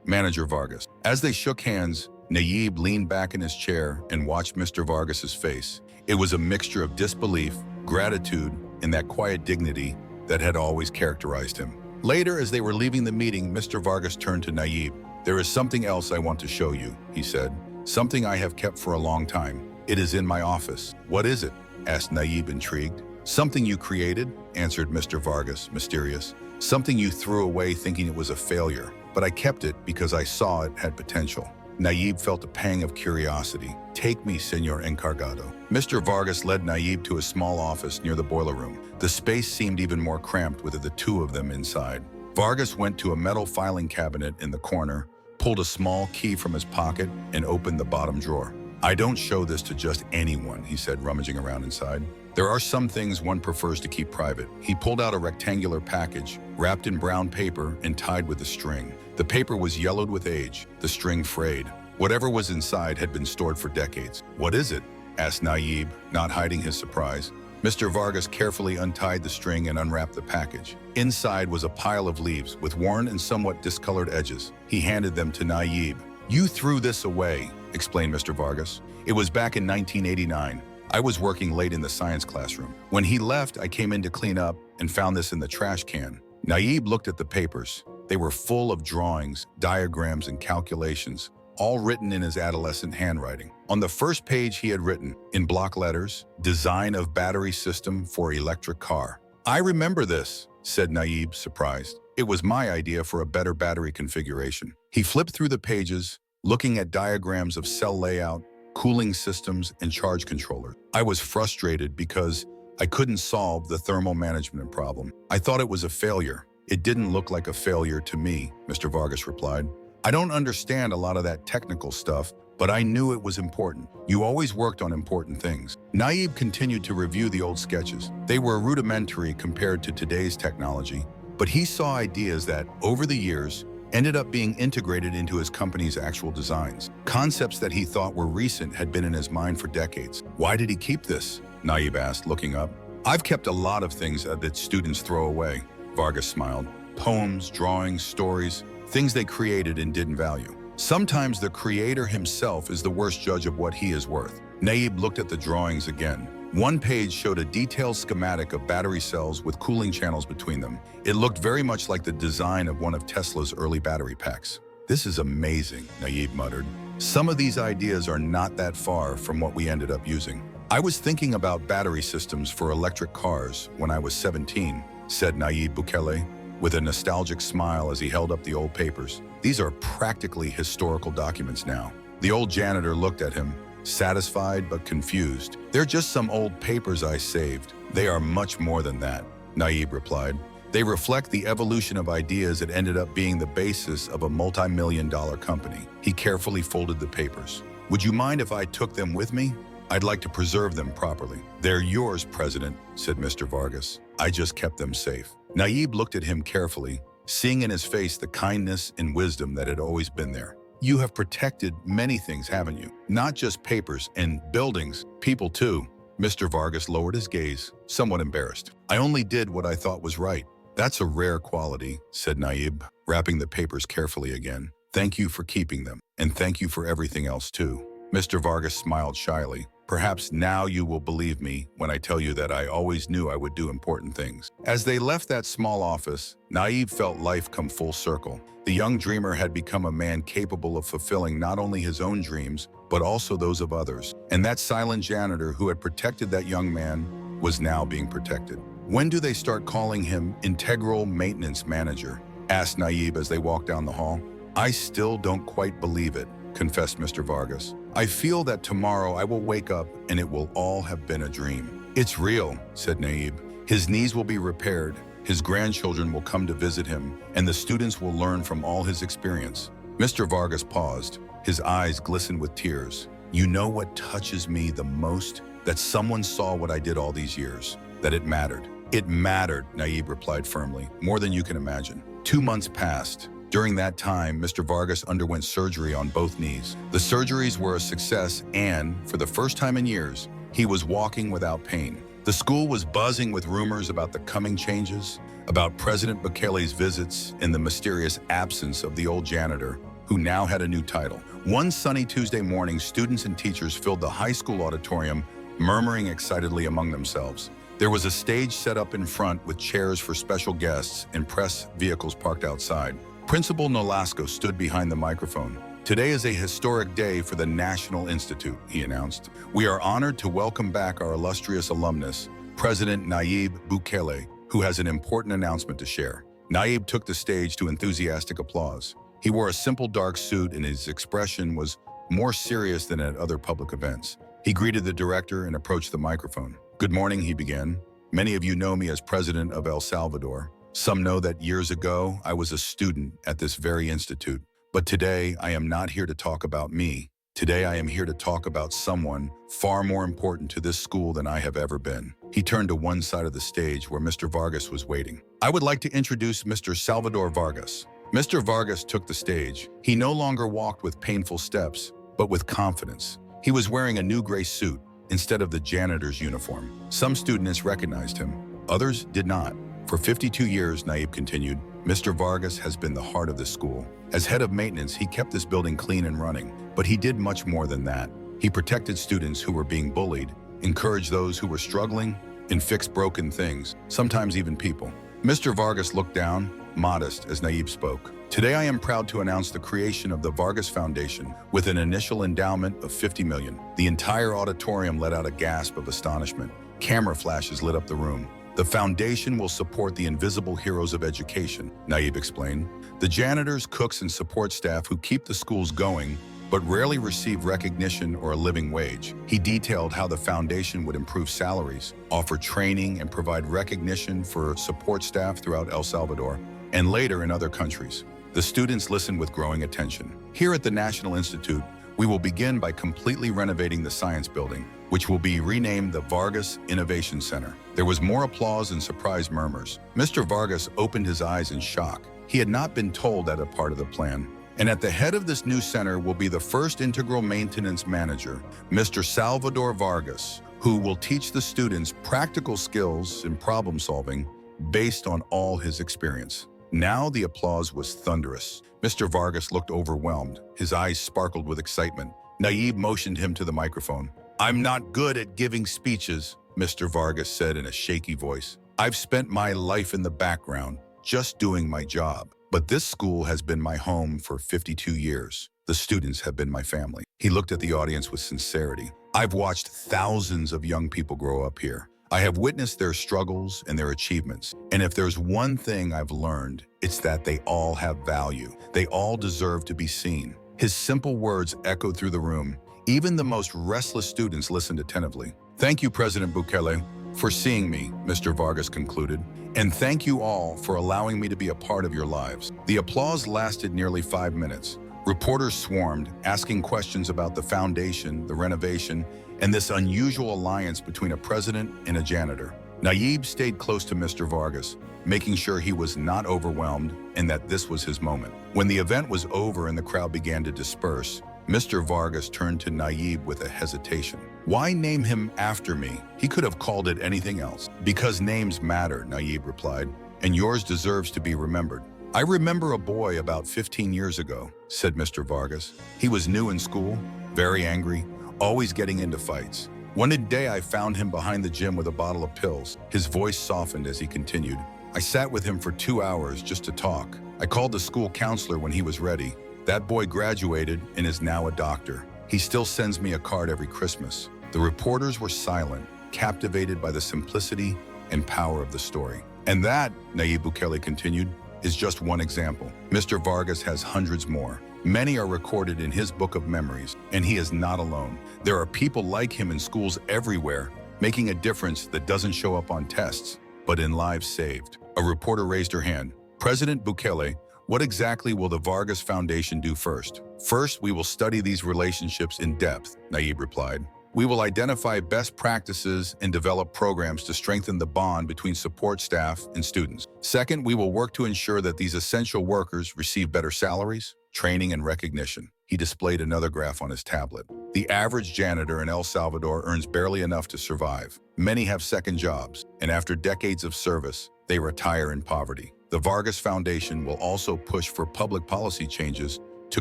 Manager Vargas. As they shook hands, Nayib leaned back in his chair and watched Mr. Vargas's face. It was a mixture of disbelief, gratitude, and that quiet dignity that had always characterized him. Later, as they were leaving the meeting, Mr. Vargas turned to Nayib. There is something else I want to show you, he said. Something I have kept for a long time. It is in my office. What is it? Asked Nayib, intrigued. "Something you created," answered Mr. Vargas, mysterious. "Something you threw away thinking it was a failure, but I kept it because I saw it had potential." Nayib felt a pang of curiosity. "Take me, Senor Encargado." Mr. Vargas led Nayib to a small office near the boiler room. The space seemed even more cramped with the two of them inside. Vargas went to a metal filing cabinet in the corner, pulled a small key from his pocket, and opened the bottom drawer. "I don't show this to just anyone," he said, rummaging around inside. "There are some things one prefers to keep private." He pulled out a rectangular package, wrapped in brown paper and tied with a string. The paper was yellowed with age, the string frayed. Whatever was inside had been stored for decades. "What is it?" asked Nayib, not hiding his surprise. Mr. Vargas carefully untied the string and unwrapped the package. Inside was a pile of leaves with worn and somewhat discolored edges. He handed them to Nayib. "You threw this away," explained Mr. Vargas. "It was back in 1989. I was working late in the science classroom. When he left, I came in to clean up and found this in the trash can." Nayib looked at the papers. They were full of drawings, diagrams, and calculations, all written in his adolescent handwriting. On the first page he had written, in block letters, "Design of battery system for electric car." "I remember this," said Nayib, surprised. "It was my idea for a better battery configuration." He flipped through the pages, looking at diagrams of cell layout, cooling systems, and charge controllers. "I was frustrated because I couldn't solve the thermal management problem. I thought it was a failure." "It didn't look like a failure to me," Mr. Vargas replied. "I don't understand a lot of that technical stuff, but I knew it was important. You always worked on important things." Nayib continued to review the old sketches. They were rudimentary compared to today's technology, but he saw ideas that, over the years, ended up being integrated into his company's actual designs. Concepts that he thought were recent had been in his mind for decades. "Why did he keep this?" Nayib asked, looking up. "I've kept a lot of things that students throw away," Vargas smiled. "Poems, drawings, stories, things they created and didn't value. Sometimes the creator himself is the worst judge of what he is worth." Nayib looked at the drawings again. One page showed a detailed schematic of battery cells with cooling channels between them. It looked very much like the design of one of Tesla's early battery packs. "This is amazing," Nayib muttered. "Some of these ideas are not that far from what we ended up using." "I was thinking about battery systems for electric cars when I was 17, said Nayib Bukele, with a nostalgic smile as he held up the old papers. "These are practically historical documents now." The old janitor looked at him, satisfied but confused. "They're just some old papers I saved." "They are much more than that," Nayib replied. "They reflect the evolution of ideas that ended up being the basis of a multi-million-dollar company." He carefully folded the papers. "Would you mind if I took them with me? I'd like to preserve them properly." "They're yours, President," said Mr. Vargas. "I just kept them safe." Nayib looked at him carefully, seeing in his face the kindness and wisdom that had always been there. "You have protected many things, haven't you? Not just papers and buildings, people too." Mr. Vargas lowered his gaze, somewhat embarrassed. "I only did what I thought was right." "That's a rare quality," said Nayib, wrapping the papers carefully again. "Thank you for keeping them, and thank you for everything else too." Mr. Vargas smiled shyly. "Perhaps now you will believe me when I tell you that I always knew I would do important things." As they left that small office, Nayib felt life come full circle. The young dreamer had become a man capable of fulfilling not only his own dreams, but also those of others. And that silent janitor who had protected that young man was now being protected. "When do they start calling him Integral Maintenance Manager?" asked Nayib as they walked down the hall. "I still don't quite believe it," confessed Mr. Vargas. "I feel that tomorrow I will wake up and it will all have been a dream." "It's real," said Nayib. "His knees will be repaired, his grandchildren will come to visit him, and the students will learn from all his experience." Mr. Vargas paused. His eyes glistened with tears. "You know what touches me the most? That someone saw what I did all these years, that it mattered." "It mattered," Nayib replied firmly, "more than you can imagine." 2 months passed. During that time, Mr. Vargas underwent surgery on both knees. The surgeries were a success and, for the first time in years, he was walking without pain. The school was buzzing with rumors about the coming changes, about President Bukele's visits, and the mysterious absence of the old janitor, who now had a new title. One sunny Tuesday morning, students and teachers filled the high school auditorium, murmuring excitedly among themselves. There was a stage set up in front with chairs for special guests and press vehicles parked outside. Principal Nolasco stood behind the microphone. "Today is a historic day for the National Institute," he announced. "We are honored to welcome back our illustrious alumnus, President Nayib Bukele, who has an important announcement to share. Nayib took the stage to enthusiastic applause. He wore a simple dark suit and his expression was more serious than at other public events. He greeted the director and approached the microphone. "Good morning," he began. "Many of you know me as president of El Salvador. Some know that years ago, I was a student at this very institute. But today, I am not here to talk about me. Today, I am here to talk about someone far more important to this school than I have ever been." He turned to one side of the stage where Mr. Vargas was waiting. "I would like to introduce Mr. Salvador Vargas." Mr. Vargas took the stage. He no longer walked with painful steps, but with confidence. He was wearing a new gray suit instead of the janitor's uniform. Some students recognized him. Others did not. "For 52 years, Nayib continued, Mr. Vargas has been the heart of the school. As head of maintenance, he kept this building clean and running, but he did much more than that. He protected students who were being bullied, encouraged those who were struggling, and fixed broken things, sometimes even people." Mr. Vargas looked down, modest, as Nayib spoke. "Today I am proud to announce the creation of the Vargas Foundation with an initial endowment of $50 million. The entire auditorium let out a gasp of astonishment. Camera flashes lit up the room. "The foundation will support the invisible heroes of education," Nayib explained. "The janitors, cooks, and support staff who keep the schools going but rarely receive recognition or a living wage." He detailed how the foundation would improve salaries, offer training, and provide recognition for support staff throughout El Salvador and later in other countries. The students listened with growing attention. "Here at the National Institute, we will begin by completely renovating the science building, which will be renamed the Vargas Innovation Center." There was more applause and surprised murmurs. Mr. Vargas opened his eyes in shock. He had not been told that a part of the plan. "And at the head of this new center will be the first integral maintenance manager, Mr. Salvador Vargas, who will teach the students practical skills in problem solving based on all his experience." Now the applause was thunderous. Mr. Vargas looked overwhelmed. His eyes sparkled with excitement. Nayib motioned him to the microphone. "I'm not good at giving speeches," Mr. Vargas said in a shaky voice. "I've spent my life in the background, just doing my job. But this school has been my home for 52 years. The students have been my family." He looked at the audience with sincerity. "I've watched thousands of young people grow up here. I have witnessed their struggles and their achievements. And if there's one thing I've learned, it's that they all have value. They all deserve to be seen." His simple words echoed through the room. Even the most restless students listened attentively. "Thank you, President Bukele, for seeing me," Mr. Vargas concluded. "And thank you all for allowing me to be a part of your lives." The applause lasted nearly 5 minutes. Reporters swarmed, asking questions about the foundation, the renovation, and this unusual alliance between a president and a janitor. Nayib stayed close to Mr. Vargas, making sure he was not overwhelmed and that this was his moment. When the event was over and the crowd began to disperse, Mr. Vargas turned to Nayib with a hesitation. "Why name him after me? He could have called it anything else." "Because names matter," Nayib replied, "and yours deserves to be remembered." "I remember a boy about 15 years ago," said Mr. Vargas. "He was new in school, very angry, always getting into fights. One day I found him behind the gym with a bottle of pills." His voice softened as he continued. "I sat with him for 2 hours just to talk. I called the school counselor when he was ready. That boy graduated and is now a doctor. He still sends me a card every Christmas." The reporters were silent, captivated by the simplicity and power of the story. "And that," Nayib Bukele continued, "is just one example. Mr. Vargas has hundreds more. Many are recorded in his book of memories, and he is not alone. There are people like him in schools everywhere, making a difference that doesn't show up on tests, but in lives saved." A reporter raised her hand. "President Bukele, what exactly will the Vargas Foundation do first?" "First, we will study these relationships in depth," Nayib replied. "We will identify best practices and develop programs to strengthen the bond between support staff and students. Second, we will work to ensure that these essential workers receive better salaries, training, and recognition." He displayed another graph on his tablet. "The average janitor in El Salvador earns barely enough to survive. Many have second jobs, and after decades of service, they retire in poverty. The Vargas Foundation will also push for public policy changes to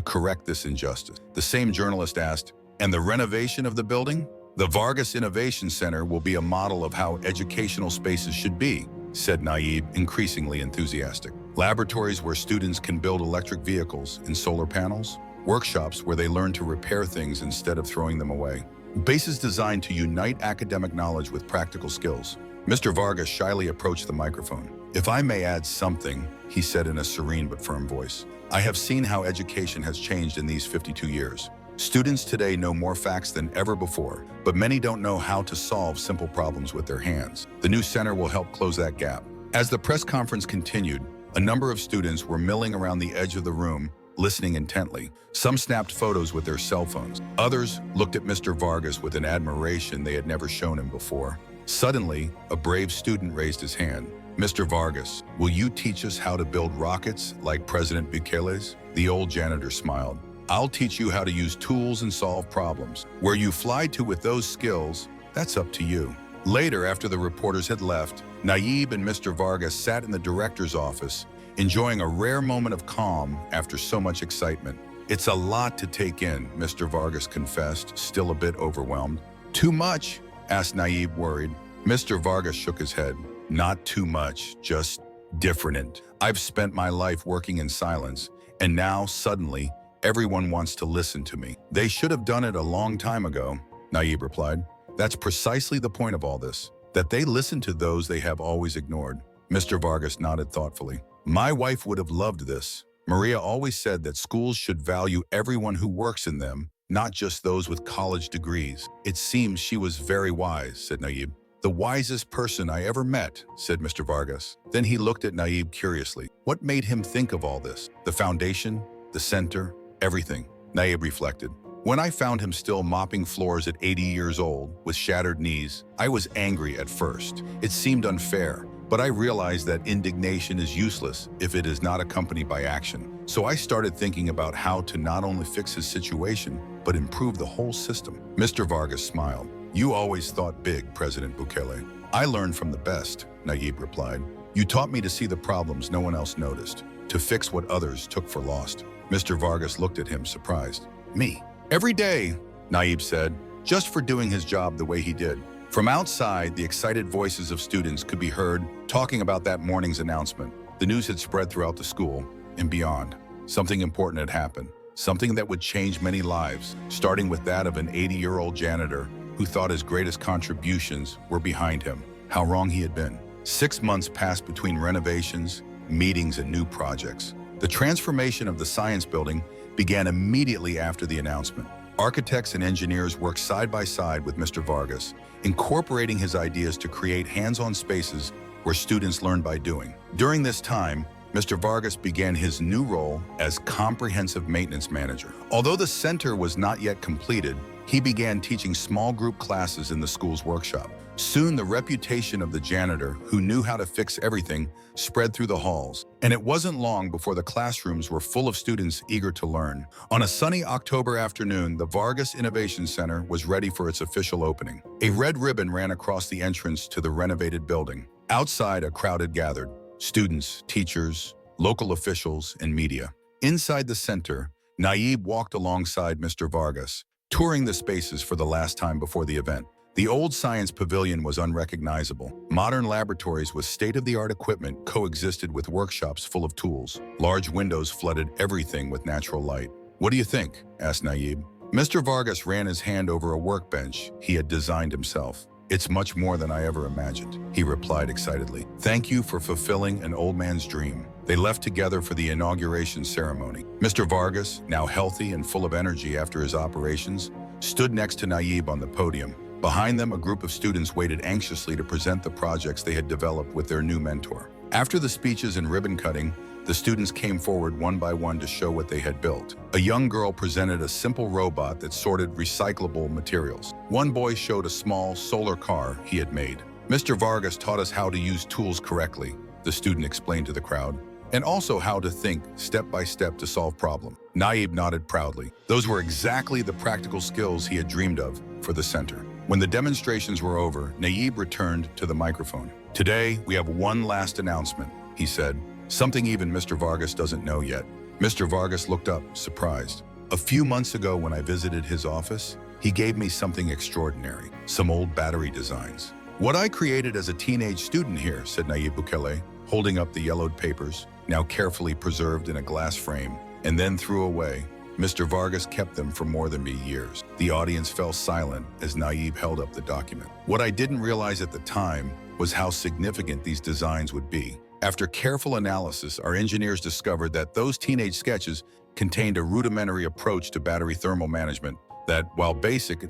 correct this injustice." The same journalist asked, "And the renovation of the building?" "The Vargas Innovation Center will be a model of how educational spaces should be," said Nayib, increasingly enthusiastic. "Laboratories where students can build electric vehicles and solar panels, workshops where they learn to repair things instead of throwing them away, bases designed to unite academic knowledge with practical skills." Mr. Vargas shyly approached the microphone. "If I may add something," he said in a serene but firm voice. "I have seen how education has changed in these 52 years. Students today know more facts than ever before, but many don't know how to solve simple problems with their hands. The new center will help close that gap." As the press conference continued, a number of students were milling around the edge of the room, listening intently. Some snapped photos with their cell phones. Others looked at Mr. Vargas with an admiration they had never shown him before. Suddenly, a brave student raised his hand. "Mr. Vargas, will you teach us how to build rockets like President Bukele's?" The old janitor smiled. "I'll teach you how to use tools and solve problems. Where you fly to with those skills, that's up to you." Later, after the reporters had left, Nayib and Mr. Vargas sat in the director's office, enjoying a rare moment of calm after so much excitement. "It's a lot to take in," Mr. Vargas confessed, still a bit overwhelmed. "Too much?" asked Nayib, worried. Mr. Vargas shook his head. "Not too much, just different. I've spent my life working in silence, and now, suddenly, everyone wants to listen to me." "They should have done it a long time ago," Nayib replied. "That's precisely the point of all this, that they listen to those they have always ignored." Mr. Vargas nodded thoughtfully. "My wife would have loved this. Maria always said that schools should value everyone who works in them, not just those with college degrees." "It seems she was very wise," said Nayib. "The wisest person I ever met," said Mr. Vargas. Then he looked at Nayib curiously. "What made him think of all this? The foundation, the center, everything?" Nayib reflected. "When I found him still mopping floors at 80 years old, with shattered knees, I was angry at first. It seemed unfair, but I realized that indignation is useless if it is not accompanied by action. So I started thinking about how to not only fix his situation, but improve the whole system." Mr. Vargas smiled. "You always thought big, President Bukele." "I learned from the best," Nayib replied. "You taught me to see the problems no one else noticed, to fix what others took for lost." Mr. Vargas looked at him, surprised. "Me? Every day," Nayib said, "just for doing his job the way he did." From outside, the excited voices of students could be heard talking about that morning's announcement. The news had spread throughout the school and beyond. Something important had happened, something that would change many lives, starting with that of an 80-year-old janitor who thought his greatest contributions were behind him. How wrong he had been. 6 months passed between renovations, meetings, and new projects. The transformation of the science building began immediately after the announcement. Architects and engineers worked side by side with Mr. Vargas, incorporating his ideas to create hands-on spaces where students learn by doing. During this time, Mr. Vargas began his new role as comprehensive maintenance manager. Although the center was not yet completed, he began teaching small group classes in the school's workshop. Soon, the reputation of the janitor, who knew how to fix everything, spread through the halls, and it wasn't long before the classrooms were full of students eager to learn. On a sunny October afternoon, the Vargas Innovation Center was ready for its official opening. A red ribbon ran across the entrance to the renovated building. Outside, a crowd had gathered: students, teachers, local officials, and media. Inside the center, Nayib walked alongside Mr. Vargas, touring the spaces for the last time before the event. The old science pavilion was unrecognizable. Modern laboratories with state-of-the-art equipment coexisted with workshops full of tools. Large windows flooded everything with natural light. "What do you think?" asked Nayib. Mr. Vargas ran his hand over a workbench he had designed himself. "It's much more than I ever imagined," he replied excitedly. "Thank you for fulfilling an old man's dream." They left together for the inauguration ceremony. Mr. Vargas, now healthy and full of energy after his operations, stood next to Nayib on the podium. Behind them, a group of students waited anxiously to present the projects they had developed with their new mentor. After the speeches and ribbon cutting, the students came forward one by one to show what they had built. A young girl presented a simple robot that sorted recyclable materials. One boy showed a small solar car he had made. "Mr. Vargas taught us how to use tools correctly," the student explained to the crowd, "and also how to think step by step to solve problems." Nayib nodded proudly. Those were exactly the practical skills he had dreamed of for the center. When the demonstrations were over, Nayib returned to the microphone. "Today, we have one last announcement," he said. "Something even Mr. Vargas doesn't know yet." Mr. Vargas looked up, surprised. "A few months ago when I visited his office, he gave me something extraordinary, some old battery designs. What I created as a teenage student here," said Nayib Bukele, holding up the yellowed papers, now carefully preserved in a glass frame, and then threw away. Mr. Vargas kept them for more than years. The audience fell silent as Nayib held up the document. "What I didn't realize at the time was how significant these designs would be. After careful analysis, our engineers discovered that those teenage sketches contained a rudimentary approach to battery thermal management that, while basic,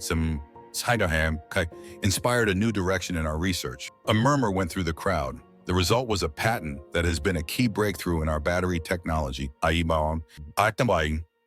inspired a new direction in our research. A murmur went through the crowd. The result was a patent that has been a key breakthrough in our battery technology,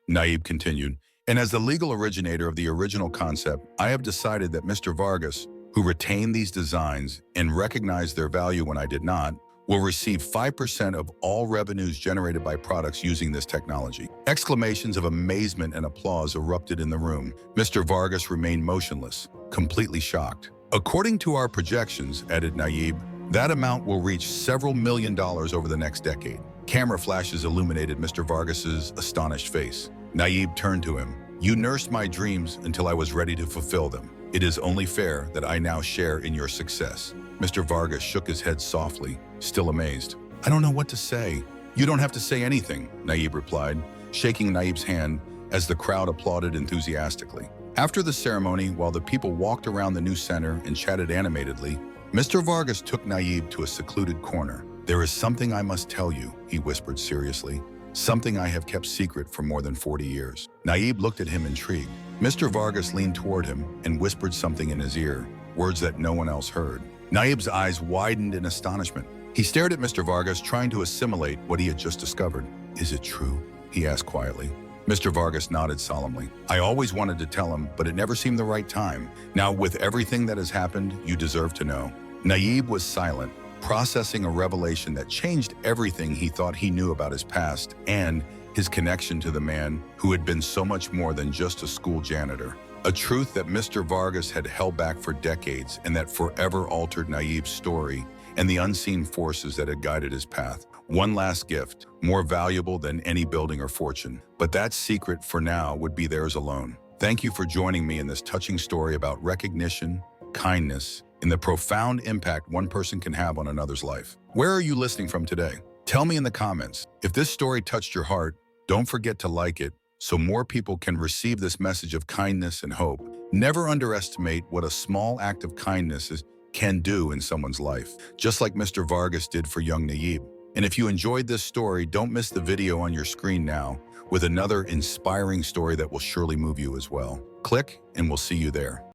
Nayib continued. And as the legal originator of the original concept, I have decided that Mr. Vargas, who retained these designs and recognized their value when I did not, will receive 5% of all revenues generated by products using this technology. Exclamations of amazement and applause erupted in the room. Mr. Vargas remained motionless, completely shocked. According to our projections, added Nayib, that amount will reach several $1 million over the next decade. Camera flashes illuminated Mr. Vargas's astonished face. Nayib turned to him. You nursed my dreams until I was ready to fulfill them. It is only fair that I now share in your success. Mr. Vargas shook his head softly, still amazed. I don't know what to say. You don't have to say anything, Nayib replied, shaking Nayib's hand as the crowd applauded enthusiastically. After the ceremony, while the people walked around the new center and chatted animatedly, Mr. Vargas took Nayib to a secluded corner. There is something I must tell you, he whispered seriously. Something I have kept secret for more than 40 years. Nayib looked at him intrigued. Mr. Vargas leaned toward him and whispered something in his ear, words that no one else heard. Nayib's eyes widened in astonishment. He stared at Mr. Vargas, trying to assimilate what he had just discovered. Is it true? He asked quietly. Mr. Vargas nodded solemnly. I always wanted to tell him, but it never seemed the right time. Now, with everything that has happened, you deserve to know. Nayib was silent, processing a revelation that changed everything he thought he knew about his past and his connection to the man who had been so much more than just a school janitor. A truth that Mr. Vargas had held back for decades and that forever altered Nayib's story and the unseen forces that had guided his path. One last gift, more valuable than any building or fortune. But that secret, for now, would be theirs alone. Thank you for joining me in this touching story about recognition, kindness, and the profound impact one person can have on another's life. Where are you listening from today? Tell me in the comments. If this story touched your heart, don't forget to like it so more people can receive this message of kindness and hope. Never underestimate what a small act of kindness can do in someone's life, just like Mr. Vargas did for young Nayib. And if you enjoyed this story, don't miss the video on your screen now with another inspiring story that will surely move you as well. Click and we'll see you there.